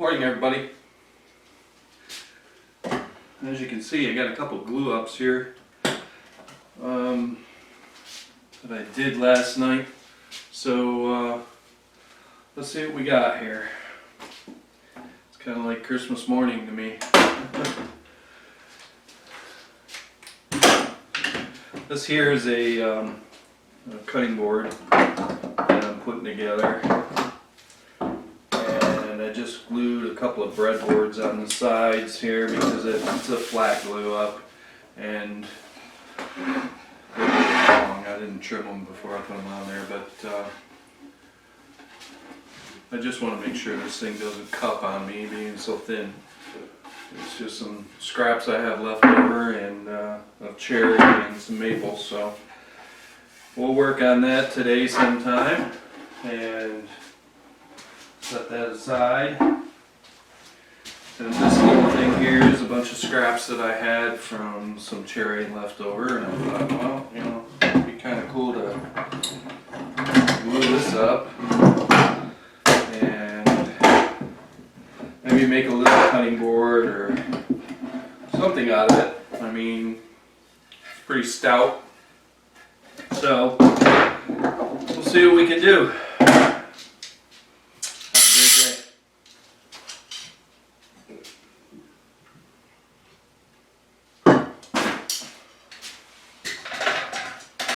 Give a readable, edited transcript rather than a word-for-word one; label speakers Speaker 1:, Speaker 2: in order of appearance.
Speaker 1: Morning, everybody. As you can see, I got a couple glue ups here that I did last night. So let's see what we got here. It's kind of like Christmas morning to me. This here is a cutting board that I'm putting together. I just glued a couple of breadboards on the sides here because it's a flat glue up, and they're really long. I didn't trim them before I put them on there, but I just want to make sure this thing doesn't cup on me being so thin. It's just some scraps I have left over and of cherry and some maple, so we'll work on that today sometime and set that aside. And this little thing here is a bunch of scraps that I had from some cherry left over, and I thought, well, you know, it'd be kind of cool to glue this up and maybe make a little cutting board or something out of it. I mean, it's pretty stout, so we'll see what we can do.